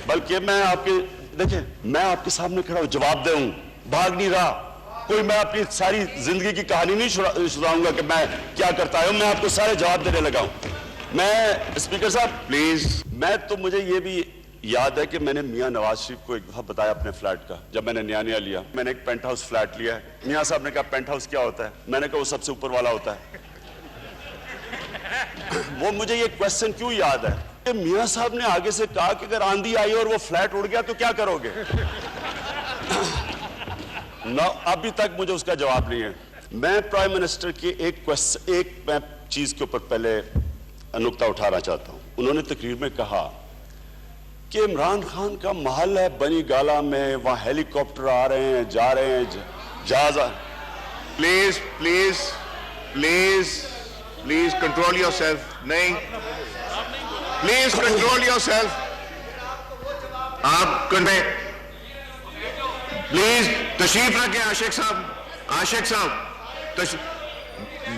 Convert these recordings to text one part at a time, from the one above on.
بلکہ میں آپ کے دیکھیں میں آپ کے سامنے کھڑا ہوں جواب دے ہوں بھاگ نہیں رہا کوئی میں اپنی ساری زندگی کی کہانی نہیں سناؤں گا کہ میں کیا کرتا ہوں میں آپ کو سارے جواب دینے لگا ہوں میں اسپیکر صاحب پلیز میں تو مجھے یہ بھی یاد ہے کہ میں نے میاں نواز شریف کو ایک دفعہ بتایا اپنے فلیٹ کا جب میں نے نیا لیا میں نے ایک پینٹ ہاؤس فلیٹ لیا ہے میاں صاحب نے کہا پینٹ ہاؤس کیا ہوتا ہے میں نے کہا وہ سب سے اوپر والا ہوتا ہے وہ مجھے یہ کویسچن کیوں یاد ہے کہ میاں صاحب نے آگے سے کہا کہ اگر آندھی آئی اور وہ فلیٹ اڑ گیا تو کیا کرو گے ابھی تک مجھے اس کا جواب نہیں ہے میں پرائم منسٹر کی ایک چیز کے اوپر پہلے نقطہ اٹھانا چاہتا ہوں انہوں نے تقریر میں کہا کہ عمران خان کا محل ہے بنی گالا میں وہاں ہیلی کاپٹر آ رہے ہیں جا رہے ہیں جہاز please please please please control your self نہیں پلیز کنٹرول یور سیلف آپ پلیز تشریف رکھیں عاشق صاحب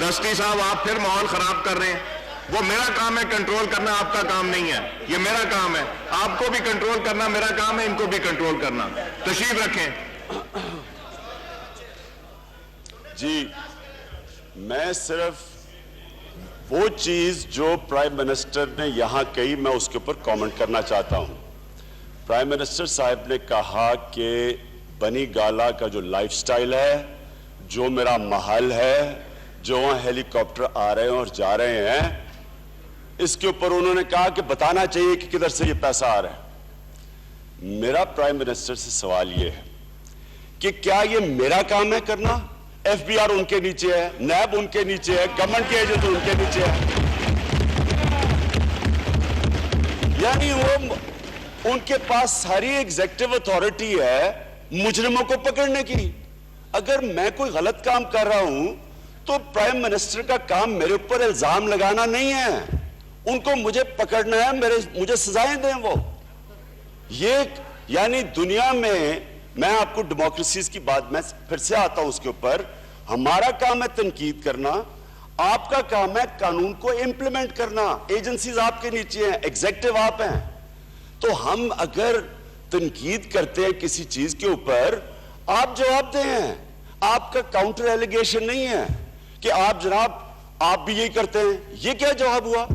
دستی صاحب آپ پھر ماحول خراب کر رہے ہیں وہ میرا کام ہے کنٹرول کرنا آپ کا کام نہیں ہے یہ میرا کام ہے آپ کو بھی کنٹرول کرنا میرا کام ہے ان کو بھی کنٹرول کرنا تشریف رکھیں جی میں صرف وہ چیز جو پرائم منسٹر نے یہاں کہی میں اس کے اوپر کامنٹ کرنا چاہتا ہوں پرائم منسٹر صاحب نے کہا کہ بنی گالا کا جو لائف سٹائل ہے جو میرا محل ہے جو وہاں ہیلی کاپٹر آ رہے ہیں اور جا رہے ہیں اس کے اوپر انہوں نے کہا کہ بتانا چاہیے کہ کدھر سے یہ پیسہ آ رہا ہے میرا پرائم منسٹر سے سوال یہ ہے کہ کیا یہ میرا کام ہے کرنا ایف بی آر ان کے نیچے ہے نیب ان کے نیچے ہے گورنمنٹ کے ایجنٹ ان کے نیچے ہے یعنی وہ ان کے پاس ساری ایگزیکٹو اتھارٹی ہے مجرموں کو پکڑنے کی اگر میں کوئی غلط کام کر رہا ہوں تو پرائم منسٹر کا کام میرے اوپر الزام لگانا نہیں ہے ان کو مجھے پکڑنا ہے مجھے سزائیں دیں وہ یہ یعنی دنیا میں آپ کو ڈیموکریسیز کی بات میں پھر سے آتا ہوں اس کے اوپر ہمارا کام ہے تنقید کرنا آپ کا کام ہے قانون کو امپلیمنٹ کرنا ایجنسیز آپ کے نیچے ہیں ایگزیکٹو آپ ہیں تو ہم اگر تنقید کرتے ہیں کسی چیز کے اوپر آپ جواب دیں ہیں آپ کا کاؤنٹر ایلیگیشن نہیں ہے کہ آپ جناب آپ بھی یہی کرتے ہیں یہ کیا جواب ہوا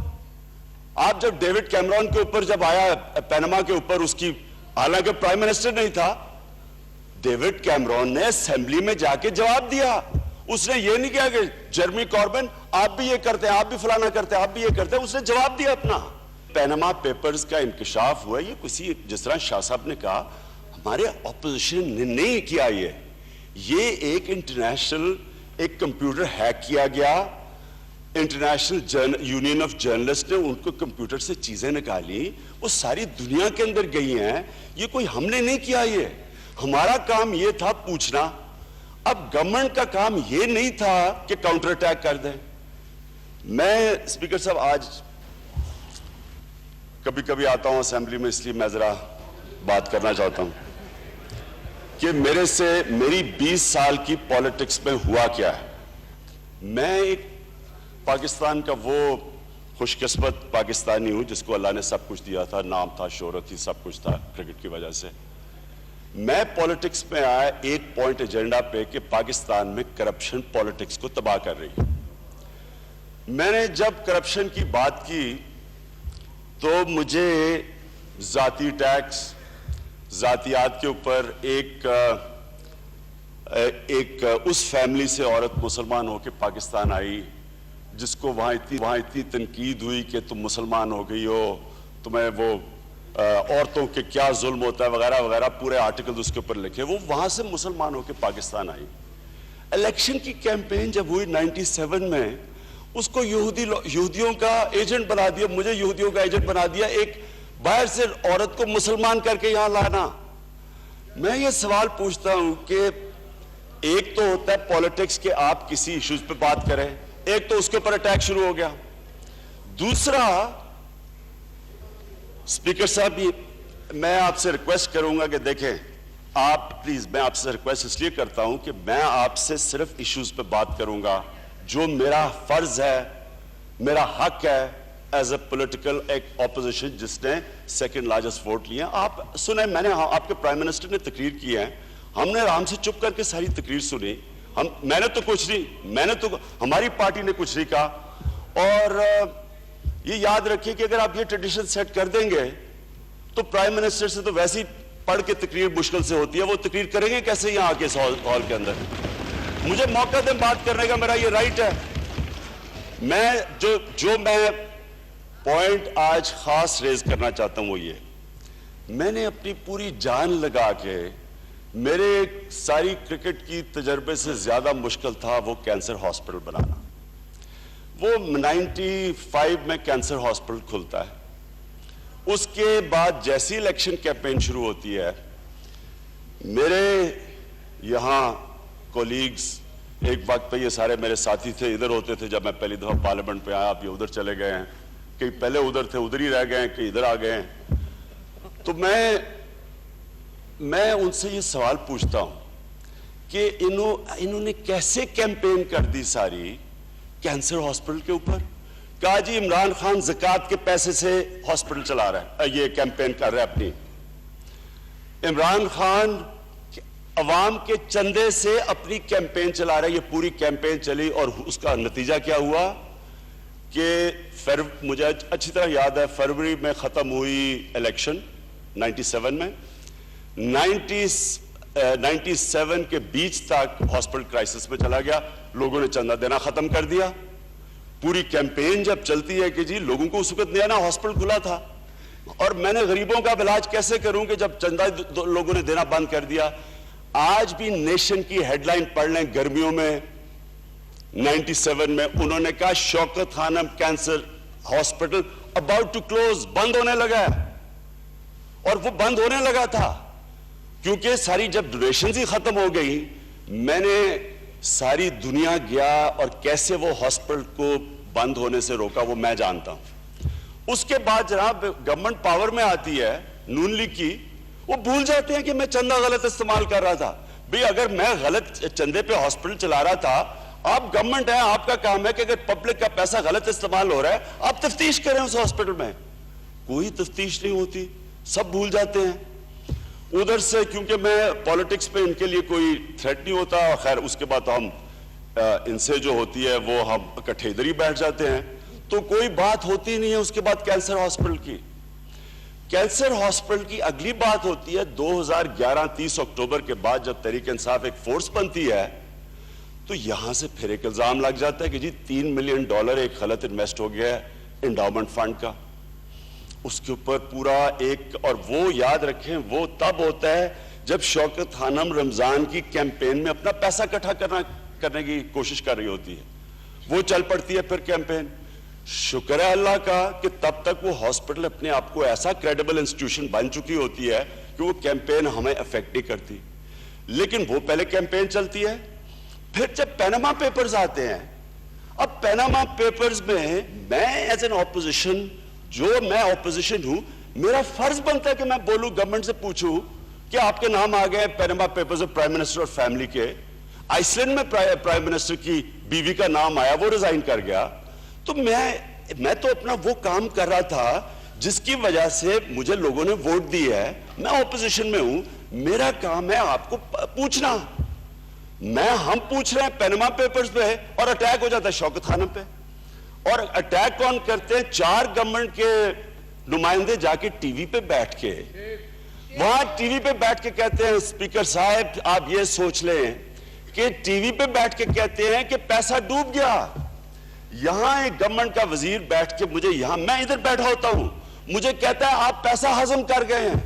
آپ جب ڈیوڈ کیمرون کے اوپر جب آیا پینما کے اوپر اس کی حالانکہ پرائم منسٹر نہیں تھا ڈیوڈ کیمرون نے اسمبلی میں جا کے جواب دیا اس نے یہ نہیں کہا کہ جرمی کاربن آپ بھی یہ کرتے ہیں آپ بھی فلانا کرتے ہیں آپ بھی یہ کرتے ہیں اس نے جواب دیا اپنا پینما پیپرز کا انکشاف ہوا یہ کسی جس طرح شاہ صاحب نے کہا ہمارے اپوزیشن نے نہیں کیا یہ ایک انٹرنیشنل ایک کمپیوٹر ہیک کیا گیا انٹرنیشنل یونین آف جرنلسٹ نے ان کو کمپیوٹر سے چیزیں نکالی وہ ساری دنیا کے اندر گئی ہیں یہ کوئی ہم نے نہیں کیا یہ ہمارا کام یہ تھا پوچھنا اب گورنمنٹ کا کام یہ نہیں تھا کہ کاؤنٹر اٹیک کر دیں میں اسپیکر صاحب آج کبھی کبھی آتا ہوں اسمبلی میں اس لیے میں ذرا بات کرنا چاہتا ہوں کہ میری 20 سال کی پالیٹکس میں ہوا کیا ہے میں ایک پاکستان کا وہ خوش قسمت پاکستانی ہوں جس کو اللہ نے سب کچھ دیا تھا نام تھا شہرت تھی سب کچھ تھا کرکٹ کی وجہ سے میں پالیٹکس میں آیا ایک پوائنٹ ایجنڈا پہ کہ پاکستان میں کرپشن پالیٹکس کو تباہ کر رہی ہے میں نے جب کرپشن کی بات کی تو مجھے ذاتی ٹیکس ذاتیات کے اوپر ایک اس فیملی سے عورت مسلمان ہو کے پاکستان آئی جس کو وہاں اتنی تنقید ہوئی کہ تم مسلمان ہو گئی ہو تمہیں وہ عورتوں کے کیا ظلم ہوتا ہے وغیرہ وغیرہ پورے آرٹیکل اس کے اوپر لکھے وہ وہاں سے مسلمان ہو کے پاکستان آئی الیکشن کی کیمپین جب ہوئی 97 میں اس کو یہودیوں کا ایجنٹ بنا دیا مجھے یہودیوں کا ایجنٹ بنا دیا ایک باہر سے عورت کو مسلمان کر کے یہاں لانا میں یہ سوال پوچھتا ہوں کہ ایک تو ہوتا ہے پالیٹکس کہ آپ کسی ایشوز پہ بات کریں ایک تو اس کے اوپر اٹیک شروع ہو گیا دوسرا اسپیکر صاحب میں آپ سے ریکویسٹ کروں گا کہ دیکھیں آپ پلیز میں آپ سے ریکویسٹ اس لیے کرتا ہوں کہ میں آپ سے صرف ایشوز پہ بات کروں گا جو میرا فرض ہے, میرا حق ہے ایز اے پولیٹیکل ایک اپوزیشن جس نے سیکنڈ لارجسٹ ووٹ لیے ہیں. آپ سنیں, میں نے آپ کے پرائم منسٹر نے تقریر کی ہے, ہم نے آرام سے چپ کر کے ساری تقریر سنی. میں نے تو کچھ نہیں, میں نے تو ہماری پارٹی نے کچھ نہیں کہا. اور یہ یاد رکھیے کہ اگر آپ یہ ٹریڈیشن سیٹ کر دیں گے تو پرائم منسٹر سے تو ویسے ہی پڑھ کے تقریر مشکل سے ہوتی ہے, وہ تقریر کریں گے کیسے یہاں آ کے ہال کے اندر. مجھے موقع دیں بات کرنے کا, میرا یہ رائٹ ہے. میں جو میں پوائنٹ آج خاص ریز کرنا چاہتا ہوں وہ یہ, میں نے اپنی پوری جان لگا کے, میرے ساری کرکٹ کی تجربے سے زیادہ مشکل تھا وہ کینسر ہاسپٹل بنانا. وہ 95 میں کینسر ہاسپٹل کھلتا ہے. اس کے بعد جیسی الیکشن کیمپین شروع ہوتی ہے, میرے یہاں کولیگز, ایک وقت پہ یہ سارے میرے ساتھی تھے, ادھر ہوتے تھے جب میں پہلی دفعہ پارلیمنٹ پہ آیا, آپ یہ ادھر چلے گئے ہیں, کئی پہلے ادھر تھے ادھر ہی رہ گئے ہیں, کئی ادھر آ گئے ہیں. تو میں ان سے یہ سوال پوچھتا ہوں کہ انہوں نے کیسے کیمپین کر دی ساری کینسر ہاسپٹل کے اوپر. کہا جی عمران خان زکوٰۃ کے پیسے سے ہاسپٹل چلا رہا ہے, یہ کیمپین کر رہا ہے اپنی. عمران خان عوام کے چندے سے اپنی کیمپین چلا رہا ہے. یہ پوری کیمپین چلی اور اس کا نتیجہ کیا ہوا کہ مجھے اچھی طرح یاد ہے فروری میں ختم ہوئی الیکشن 97 میں. 97 کے بیچ تک ہاسپٹل کرائسس میں چلا گیا, لوگوں نے چندہ دینا ختم کر دیا. پوری کیمپین جب چلتی ہے کہ جی لوگوں کو اس وقت نیا نا ہاسپٹل کھلا تھا, اور میں نے غریبوں کا علاج کیسے کروں کہ جب چندہ لوگوں نے دینا بند کر دیا. آج بھی نیشن کی ہیڈ لائن پڑھ لیں, گرمیوں میں 97 میں انہوں نے کہا Shaukat Khanum cancer hospital about to close, بند ہونے لگا ہے. اور وہ بند ہونے لگا تھا کیونکہ ساری جب ڈونیشنز ہی ختم ہو گئی. میں نے ساری دنیا گیا اور کیسے وہ ہاسپٹل کو بند ہونے سے روکا وہ میں جانتا ہوں. اس کے بعد جناب گورنمنٹ پاور میں آتی ہے نون لیگ کی, وہ بھول جاتے ہیں کہ میں چندہ غلط استعمال کر رہا تھا. بھئی اگر میں غلط چندے پہ ہاسپٹل چلا رہا تھا, آپ گورنمنٹ ہیں, آپ کا کام ہے کہ اگر پبلک کا پیسہ غلط استعمال ہو رہا ہے آپ تفتیش کریں اس ہاسپٹل میں. کوئی تفتیش نہیں ہوتی, سب بھول جاتے ہیں. ادھر سے کیونکہ میں پالیٹکس پہ ان کے لیے کوئی تھریٹ نہیں ہوتا, خیر اس کے بعد ہم ان سے جو ہوتی ہے وہ ہم اکٹھے ادھر ہی بیٹھ جاتے ہیں, تو کوئی بات ہوتی نہیں ہے. اس کے بعد کینسر ہاسپٹل کی اگلی بات ہوتی ہے 2011 30 اکتوبر کے بعد جب تحریک انصاف ایک فورس بنتی ہے, تو یہاں سے پھر ایک الزام لگ جاتا ہے کہ جی $3 ملین ایک غلط انویسٹ ہو گیا ہے انڈاؤمنٹ فنڈ کا. اس کے اوپر پورا ایک, اور وہ یاد رکھیں وہ تب ہوتا ہے جب شوکت خانم رمضان کی کیمپین میں اپنا پیسہ اکٹھا کرنے کی کوشش کر رہی ہوتی ہے. وہ چل پڑتی ہے پھر کیمپین. شکر ہے اللہ کا کہ تب تک وہ ہاسپٹل اپنے آپ کو ایسا کریڈیبل انسٹیٹیوشن بن چکی ہوتی ہے کہ وہ کیمپین ہمیں افیکٹ نہیں کرتی. لیکن وہ پہلے کیمپین چلتی ہے, پھر جب پیناما پیپرز آتے ہیں, اب پیناما پیپرز میں میں ایز این اپوزیشن, جو میں اپوزیشن ہوں, میرا فرض بنتا ہے کہ میں بولوں, گورنمنٹ سے پوچھوں کہ آپ کے نام آ گئے پیناما پیپرز میں پرائم منسٹر اور فیملی کے. آئس لینڈ میں پرائم منسٹر کی بیوی کا نام آیا, وہ ریزائن کر گیا. تو میں تو اپنا وہ کام کر رہا تھا جس کی وجہ سے مجھے لوگوں نے ووٹ دی ہے. میں اپوزیشن میں ہوں, میرا کام ہے آپ کو پوچھنا. ہم پوچھ رہے ہیں پیناما پیپرز پہ, اور اٹیک ہو جاتا ہے شوکت خانم پہ. اور اٹیک کون کرتے ہیں؟ 4 گورنمنٹ کے نمائندے جا کے ٹی وی پہ بیٹھ کے, وہاں ٹی وی پہ بیٹھ کے کہتے ہیں اسپیکر صاحب آپ یہ سوچ لیں کہ ٹی وی پہ بیٹھ کے کہتے ہیں کہ پیسہ ڈوب گیا. یہاں ایک گورنمنٹ کا وزیر بیٹھ کے میں ادھر بیٹھا ہوتا ہوں, مجھے کہتا ہے آپ پیسہ ہضم کر گئے ہیں.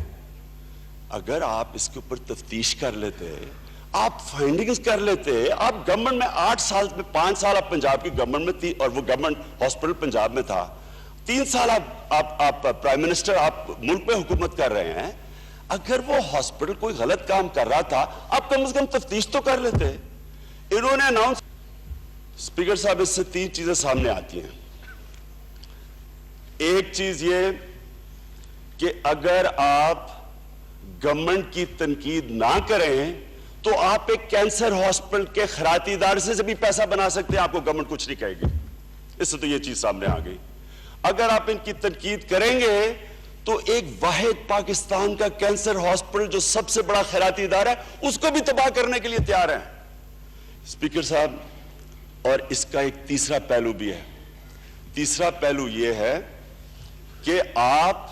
اگر آپ اس کے اوپر تفتیش کر لیتے, آپ فائنڈنگز کر لیتے, آپ گورنمنٹ میں 8 سال میں 5 سال آپ پنجاب کی گورنمنٹ میں تھی, اور وہ گورنمنٹ ہاسپٹل پنجاب میں تھا, 3 سال آپ پرائم منسٹر, آپ ملک میں حکومت کر رہے ہیں. اگر وہ ہاسپٹل کوئی غلط کام کر رہا تھا, آپ کم از کم تفتیش تو کر لیتے. انہوں نے اناؤنس, اسپیکر صاحب اس سے 3 چیزیں سامنے آتی ہیں. ایک چیز یہ کہ اگر آپ گورنمنٹ کی تنقید نہ کریں تو آپ ایک کینسر ہاسپٹل کے خیراتی ادارے سے بھی پیسہ بنا سکتے ہیں, آپ کو گورنمنٹ کچھ نہیں کہے گی. اس سے تو یہ چیز سامنے آ گئی. اگر آپ ان کی تنقید کریں گے تو ایک واحد پاکستان کا کینسر ہاسپٹل جو سب سے بڑا خیراتی ادارہ ہے اس کو بھی تباہ کرنے کے لیے تیار ہیں. اسپیکر صاحب, اور اس کا ایک تیسرا پہلو بھی ہے. تیسرا پہلو یہ ہے کہ آپ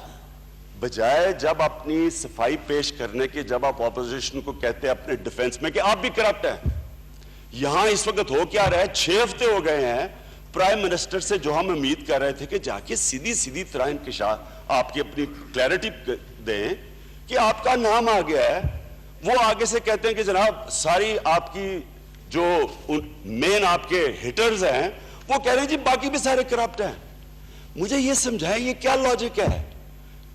بجائے جب اپنی صفائی پیش کرنے کے, جب آپ اپوزیشن کو کہتے ہیں اپنے ڈیفنس میں کہ آپ بھی کرپٹ ہیں, یہاں اس وقت ہو کیا رہا ہے, 6 ہفتے ہو گئے ہیں پرائم منسٹر سے جو ہم امید کر رہے تھے کہ جا کے سیدھی طرح انکشاف آپ کی اپنی کلیئرٹی دیں کہ آپ کا نام آ گیا ہے, وہ آگے سے کہتے ہیں کہ جناب ساری آپ کی جو مین آپ کے ہٹرز ہیں وہ کہہ رہے ہیں جی باقی بھی سارے کرپٹ ہیں. مجھے یہ سمجھائیں یہ کیا لاجک ہے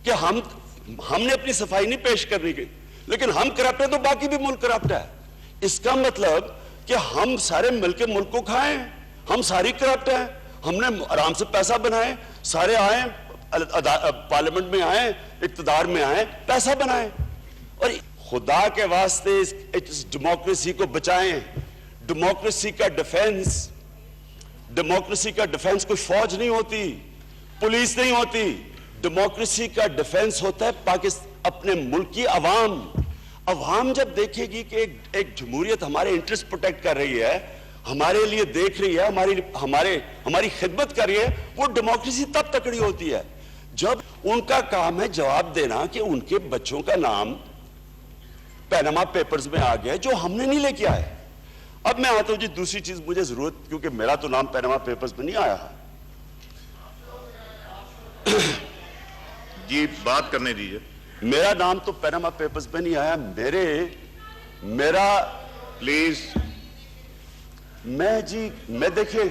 کہ ہم نے اپنی صفائی نہیں پیش کرنی کی لیکن ہم کرپٹ ہیں تو باقی بھی ملک کرپٹ ہے. اس کا مطلب کہ ہم سارے مل کے ملک کو کھائیں, ہم ساری کرپٹ ہیں, ہم نے آرام سے پیسہ بنائیں, سارے آئیں پارلیمنٹ میں آئیں, اقتدار میں آئیں, پیسہ بنائیں. اور خدا کے واسطے اس ڈیموکریسی کو بچائیں. ڈیموکریسی کا ڈیفنس کوئی فوج نہیں ہوتی, پولیس نہیں ہوتی. ڈیموکریسی کا ڈیفنس ہوتا ہے اپنے ملک کی عوام. عوام جب دیکھے گی کہ ایک جمہوریت ہمارے انٹرسٹ پروٹیکٹ کر رہی ہے, ہمارے لیے دیکھ رہی ہے, ہماری خدمت کر رہی ہے, وہ ڈیموکریسی تب تکڑی ہوتی ہے جب ان کا کام ہے جواب دینا کہ ان کے بچوں کا نام پیناما پیپرز میں آ گیا جو ہم نے نہیں لے کے آئے. اب میں آتا ہوں جی دوسری چیز مجھے ضرورت, کیونکہ میرا تو نام پیناما پیپرز میں نہیں آیا. جی بات کرنے دیجیے. میرا نام تو پیناما پیپرز میں نہیں آیا. میرا پلیز. میں دیکھیں,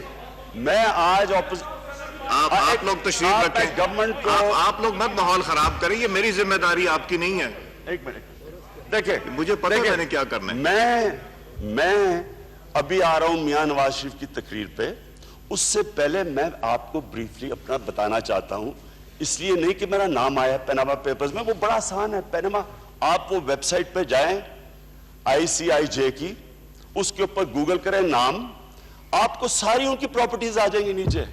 میں آج آپ لوگ تشریف رکھیں, گورنمنٹ کو آپ لوگ مت ماحول خراب کریں, یہ میری ذمہ داری آپ کی نہیں ہے. ایک منٹ دیکھیں, مجھے پتہ ہے میں نے کیا کرنا ہے. میں ابھی آ رہا ہوں میاں نواز شریف کی تقریر پہ. اس سے پہلے میں آپ کو بریفلی اپنا بتانا چاہتا ہوں, اس لیے نہیں کہ میرا نام آیا پیناما پیپرز میں, وہ بڑا آسان ہے. پیناما, آپ وہ ویب سائٹ پہ جائیں ICIJ کی, اس کے اوپر گوگل کریں نام, آپ کو ساری ان کی پراپرٹیز آ جائیں گی نیچے.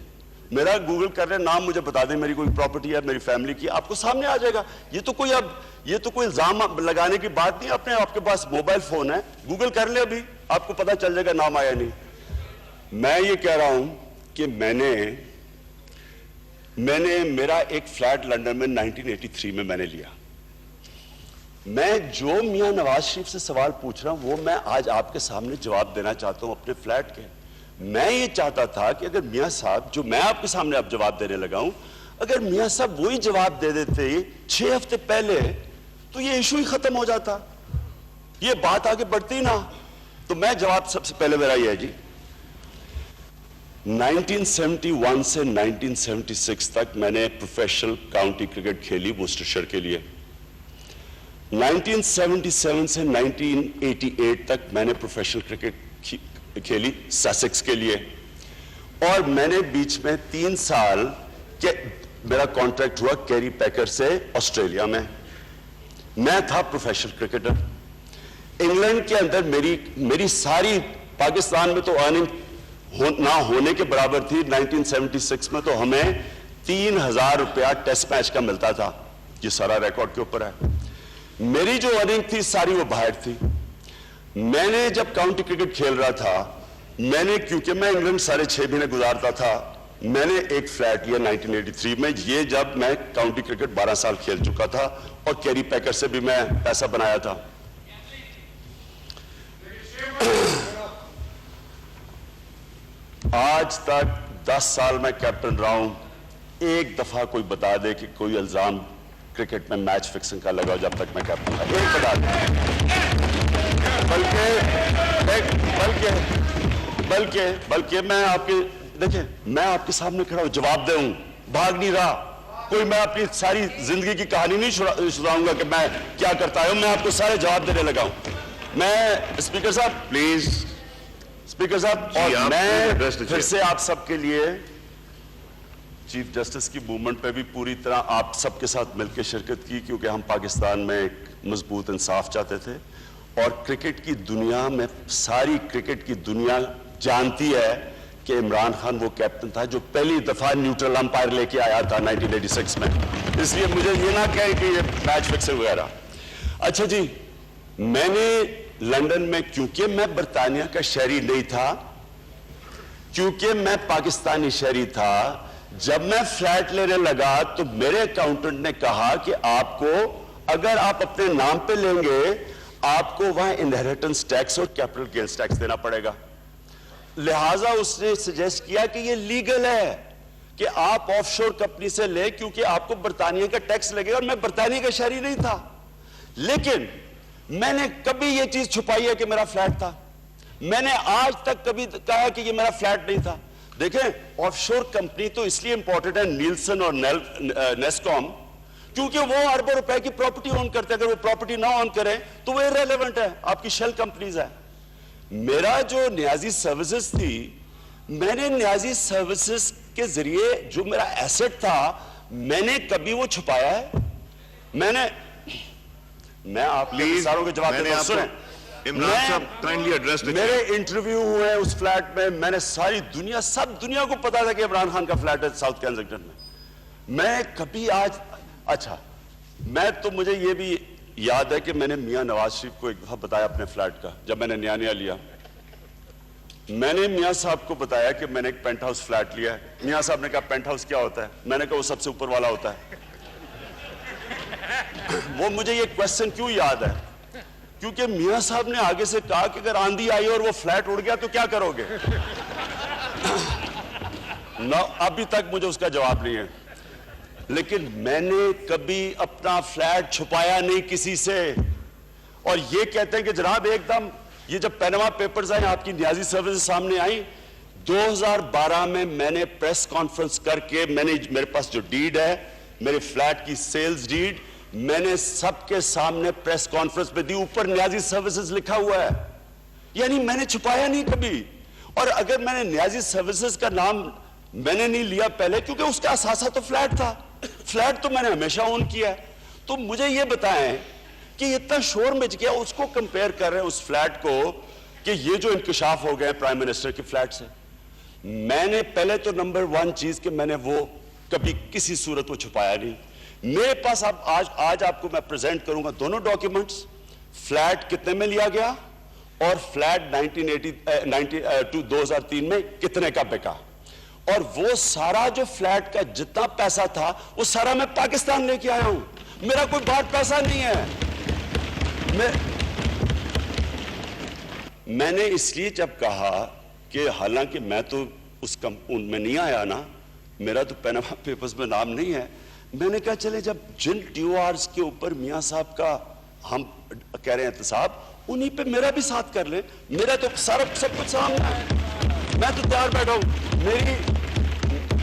میرا گوگل کر رہے نام مجھے بتا دیں میری کوئی پراپرٹی ہے میری فیملی کی, آپ کو سامنے آ جائے گا. یہ تو کوئی الزام لگانے کی بات نہیں. آپ کے پاس موبائل فون ہے, گوگل کر لیں, ابھی آپ کو پتا چل جائے گا نام آیا نہیں. میں یہ کہہ رہا ہوں کہ میں نے میرا ایک فلیٹ لنڈن میں 1983 میں نے لیا. میں جو میاں نواز شریف سے سوال پوچھ رہا ہوں وہ میں آج آپ کے سامنے جواب دینا چاہتا ہوں اپنے فلیٹ کے. میں یہ چاہتا تھا کہ اگر میاں صاحب, جو میں آپ کے سامنے اب جواب دینے لگا ہوں, اگر میاں صاحب وہی جواب دے دیتے 6 ہفتے پہلے تو یہ ایشو ہی ختم ہو جاتا, یہ بات آگے بڑھتی نہ. تو میں جواب سب سے پہلے میرا یہ ہے جی, 1971 سے 1976 تک میں نے پروفیشنل کاؤنٹی کرکٹ کھیلی وورسٹرشائر کے لیے. 1977 سے 1988 تک میں نے پروفیشنل کرکٹ کھیلی ساسیکس کے لیے. اور میں نے بیچ میں 3 سال میرا کانٹریکٹ ہوا کیری پیکر سے آسٹریلیا میں. میں تھا پروفیشنل کرکٹر. انگلینڈ کے اندر میری ساری, پاکستان میں تو ارننگ نہ ہونے کے برابر تھی. 1976 میں تو ہمیں 3000 روپیہ ٹیسٹ میچ کا ملتا تھا. یہ سارا ریکارڈ کے اوپر ہے. میری جو ارننگ تھی ساری وہ باہر تھی. میں نے جب کاؤنٹی کرکٹ کھیل رہا تھا, کیونکہ میں انگلینڈ سارے 6 مہینے گزارتا تھا, میں نے ایک فلیٹ لیا 1983 میں. یہ جب میں کاؤنٹی کرکٹ 12 سال کھیل چکا تھا اور کیری پیکر سے بھی میں پیسہ بنایا تھا. آج تک 10 سال میں کیپٹن رہا ہوں, ایک دفعہ کوئی بتا دے کہ کوئی الزام کرکٹ میں میچ فکسنگ کا لگا جب تک میں کیپٹن تھا, ایک بتا دے. بلکہ میں آپ کے, دیکھیں میں آپ کے سامنے کھڑا ہوں, جواب دے ہوں, بھاگ نہیں رہا. کوئی میں اپنی ساری زندگی کی کہانی نہیں سناؤں گا کہ میں کیا کرتا ہوں. میں آپ کو سارے جواب دینے لگا ہوں. میں اسپیکر صاحب پلیز, اسپیکر صاحب, اور میں پھر سے آپ سب کے لیے چیف جسٹس کی موومنٹ پہ بھی پوری طرح آپ سب کے ساتھ مل کے شرکت کی، کیونکہ ہم پاکستان میں ایک مضبوط انصاف چاہتے تھے، اور کرکٹ کی دنیا میں ساری کرکٹ کی دنیا جانتی ہے کہ عمران خان وہ کیپٹن تھا جو پہلی دفعہ نیوٹرل امپائر لے کے آیا تھا 1986 میں. اس لیے مجھے یہ نہ کہیں کہ یہ میچ فکسنگ وغیرہ. اچھا جی، میں نے لندن میں، کیونکہ میں برطانیہ کا شہری نہیں تھا، کیونکہ میں پاکستانی شہری تھا، جب میں فلیٹ لینے لگا تو میرے اکاؤنٹنٹ نے کہا کہ آپ کو، اگر آپ اپنے نام پہ لیں گے، آپ کو وہاں انہیریٹنس ٹیکس اور کیپٹل گینز ٹیکس دینا پڑے گا. لہٰذا اس نے سجیسٹ کیا کہ یہ لیگل ہے کہ آپ آف شور کمپنی سے لیں، کیونکہ آپ کو برطانیہ کا ٹیکس لگے گا، اور میں برطانیہ کا شہری نہیں تھا. لیکن میں نے کبھی یہ چیز چھپائی ہے کہ میرا فلیٹ تھا؟ میں نے آج تک کبھی کہا کہ یہ میرا فلیٹ نہیں تھا؟ دیکھیں، آف شور کمپنی تو اس لیے امپورٹنٹ ہے، نیلسن اور نیسکوم، کیونکہ وہ اربوں روپے کی پراپرٹی اون کرتے ہیں. اگر وہ پراپرٹی نہ اون کریں تو وہ irrelevant ہے، آپ کی شیل کمپنیز ہے. میرا جو نیازی سروسز تھی، میں نے نیازی سروسز کے ذریعے جو میرا ایسٹ تھا، میں نے کبھی وہ چھپایا ہے؟ میں آپ کے ساروں کے جواب دیتا ہوں. سنیں، عمران صاحب کائنڈلی ایڈریس دیجیے. میرے انٹرویو ہوئے اس فلیٹ میں، میں نے ساری دنیا، سب دنیا کو پتا تھا کہ عمران خان کا فلیٹ ہے ساؤتھ کینزنگٹن میں. میں کبھی آج، اچھا، میں تو مجھے یہ بھی یاد ہے کہ میں نے میاں نواز شریف کو ایک دفعہ بتایا اپنے فلیٹ کا، جب میں نے نیا لیا. میں نے میاں صاحب کو بتایا کہ میں نے ایک پینٹ ہاؤس فلیٹ لیا ہے. میاں صاحب نے کہا پینٹ ہاؤس کیا ہوتا ہے؟ میں نے کہا وہ سب سے اوپر والا ہوتا ہے. وہ مجھے یہ کوسچن کیوں یاد ہے؟ کیونکہ میاں صاحب نے آگے سے کہا کہ اگر آندھی آئی اور وہ فلیٹ اڑ گیا تو کیا کرو گے؟ ابھی تک مجھے اس کا جواب نہیں ہے. لیکن میں نے کبھی اپنا فلیٹ چھپایا نہیں کسی سے. اور یہ کہتے ہیں کہ جناب ایک دم، یہ جب پینما پیپرز آئیں، آپ کی نیازی سروسز سامنے آئیں، 2012 میں میں نے پریس کانفرنس کر کے، میرے پاس جو ڈیڈ ہے، میرے فلیٹ کی سیلز ڈیڈ، میں نے سب کے سامنے پریس کانفرنس پہ دی. اوپر نیازی سروسز لکھا ہوا ہے، یعنی میں نے چھپایا نہیں کبھی. اور اگر میں نے نیازی سروسز کا نام میں نے نہیں لیا پہلے، کیونکہ اس کا اثاثہ تو فلیٹ تھا، فلیٹ تو میں نے ہمیشہ اون کیا ہے. تو مجھے یہ بتائیں کہ اتنا شور مچ گیا، اس کو کمپیئر کر رہے ہیں اس فلیٹ کو کہ یہ جو انکشاف ہو گئے پرائم منسٹر کے فلیٹ سے. میں نے پہلے تو نمبر 1 چیز کہ میں نے وہ کبھی کسی صورت وہ چھپایا نہیں. میرے پاس اب آج آپ کو میں پریزنٹ کروں گا دونوں ڈاکیومنٹس، فلیٹ کتنے میں لیا گیا اور فلیٹ 2003 میں کتنے کا بکا. اور وہ سارا جو فلیٹ کا جتنا پیسہ تھا وہ سارا میں پاکستان لے کے آیا ہوں. میرا کوئی باہر پیسہ نہیں ہے. میں نے اس لیے جب کہا کہ حالانکہ میں تو اس کمپاؤنڈ میں نہیں آیا نا، میرا تو پینما پیپرز میں نام نہیں ہے، میں نے کہا چلے جب جن ٹیو آرز کے اوپر میاں صاحب کا ہم کہہ رہے ہیں احتساب، انہی پہ میرا بھی ساتھ کر لیں. میرا تو سارا سب کچھ سامنے ہے، میں تو تیار بیٹھا ہوں.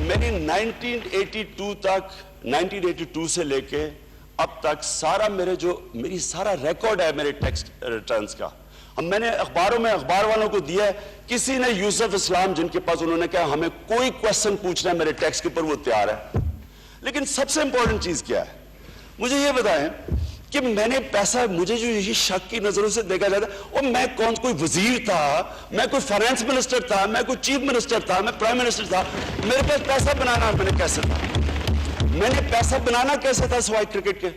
میری 1982 سے لے کے اب تک سارا میری سارا ریکارڈ ہے میرے ٹیکس ریٹرنز کا. میں نے اخبار والوں کو دیا ہے. کسی نے یوسف اسلام جن کے پاس، انہوں نے کہا ہمیں کوئی کوسچن پوچھنا ہے میرے ٹیکس کے اوپر، وہ تیار ہے. لیکن سب سے امپورٹنٹ چیز کیا ہے؟ مجھے یہ بتائیں کہ میں نے پیسہ، مجھے جو یہ شک کی نظروں سے دیکھا جاتا ہے، اور میں کوئی وزیر تھا، میں کوئی فائنانس منسٹر تھا، میں کوئی چیف منسٹر تھا، میں پرائم منسٹر تھا، میرے پاس پیسہ بنانا میں نے کیسے تھا؟ میں نے پیسہ بنانا کیسے تھا سوائے کرکٹ کے؟